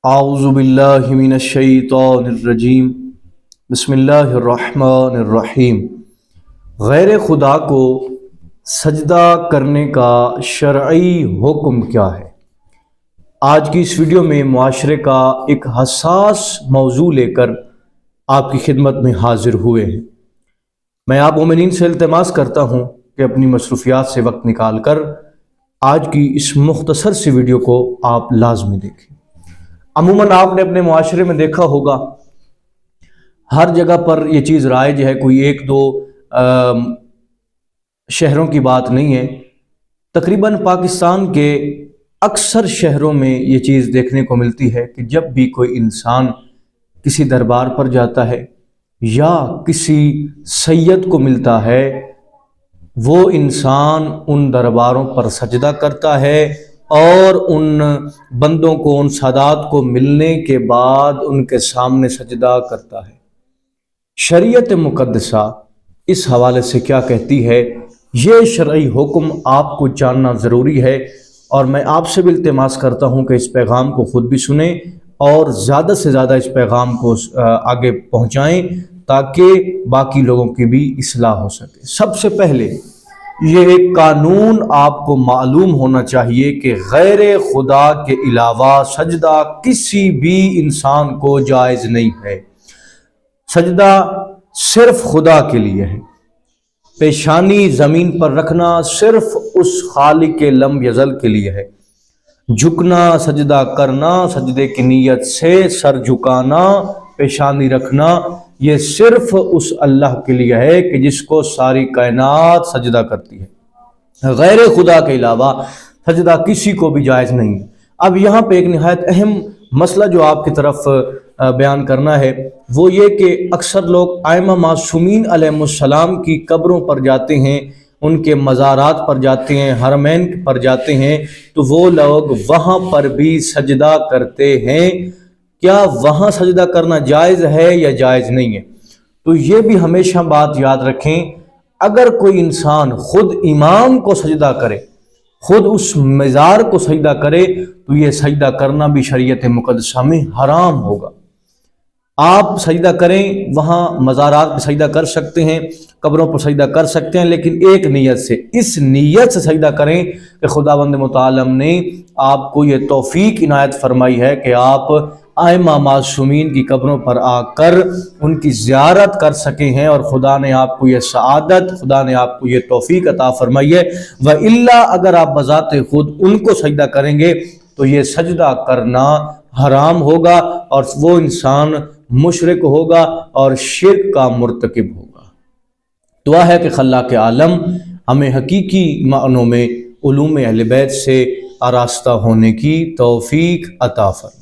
اعوذ باللہ من الشیطان الرجیم بسم اللہ الرحمن الرحیم۔ غیر خدا کو سجدہ کرنے کا شرعی حکم کیا ہے؟ آج کی اس ویڈیو میں معاشرے کا ایک حساس موضوع لے کر آپ کی خدمت میں حاضر ہوئے ہیں۔ میں آپ مومنین سے التماس کرتا ہوں کہ اپنی مصروفیات سے وقت نکال کر آج کی اس مختصر سی ویڈیو کو آپ لازمی دیکھیں۔ عموماً آپ نے اپنے معاشرے میں دیکھا ہوگا، ہر جگہ پر یہ چیز رائج ہے، کوئی ایک دو شہروں کی بات نہیں ہے، تقریباً پاکستان کے اکثر شہروں میں یہ چیز دیکھنے کو ملتی ہے کہ جب بھی کوئی انسان کسی دربار پر جاتا ہے یا کسی سید کو ملتا ہے، وہ انسان ان درباروں پر سجدہ کرتا ہے اور ان بندوں کو، ان سادات کو ملنے کے بعد ان کے سامنے سجدہ کرتا ہے۔ شریعت مقدسہ اس حوالے سے کیا کہتی ہے، یہ شرعی حکم آپ کو جاننا ضروری ہے، اور میں آپ سے بھی التماس کرتا ہوں کہ اس پیغام کو خود بھی سنیں اور زیادہ سے زیادہ اس پیغام کو آگے پہنچائیں تاکہ باقی لوگوں کی بھی اصلاح ہو سکے۔ سب سے پہلے یہ ایک قانون آپ کو معلوم ہونا چاہیے کہ غیر خدا کے علاوہ سجدہ کسی بھی انسان کو جائز نہیں ہے۔ سجدہ صرف خدا کے لیے ہے۔ پیشانی زمین پر رکھنا صرف اس خالق لم یزل کے لیے ہے۔ جھکنا، سجدہ کرنا، سجدے کی نیت سے سر جھکانا، پیشانی رکھنا، یہ صرف اس اللہ کے لیے ہے کہ جس کو ساری کائنات سجدہ کرتی ہے۔ غیر خدا کے علاوہ سجدہ کسی کو بھی جائز نہیں ہے۔ اب یہاں پہ ایک نہایت اہم مسئلہ جو آپ کی طرف بیان کرنا ہے وہ یہ کہ اکثر لوگ ائمہ معصومین علیہم السلام کی قبروں پر جاتے ہیں، ان کے مزارات پر جاتے ہیں، حرمین پر جاتے ہیں، تو وہ لوگ وہاں پر بھی سجدہ کرتے ہیں۔ کیا وہاں سجدہ کرنا جائز ہے یا جائز نہیں ہے؟ تو یہ بھی ہمیشہ بات یاد رکھیں، اگر کوئی انسان خود امام کو سجدہ کرے، خود اس مزار کو سجدہ کرے، تو یہ سجدہ کرنا بھی شریعت مقدسہ میں حرام ہوگا۔ آپ سجدہ کریں، وہاں مزارات پہ سجدہ کر سکتے ہیں، قبروں پر سجدہ کر سکتے ہیں، لیکن ایک نیت سے، اس نیت سے سجدہ کریں کہ خداوند متعال نے آپ کو یہ توفیق عنایت فرمائی ہے کہ آپ ائمہ معصومین کی قبروں پر آ کر ان کی زیارت کر سکے ہیں، اور خدا نے آپ کو یہ سعادت، خدا نے آپ کو یہ توفیق عطا فرمائی ہے۔ وَإِلَّا اگر آپ بذات خود ان کو سجدہ کریں گے تو یہ سجدہ کرنا حرام ہوگا، اور وہ انسان مشرک ہوگا اور شرک کا مرتکب ہوگا۔ دعا ہے کہ خلاق عالم ہمیں حقیقی معنوں میں علوم اہل بیت سے آراستہ ہونے کی توفیق عطا فرمائے۔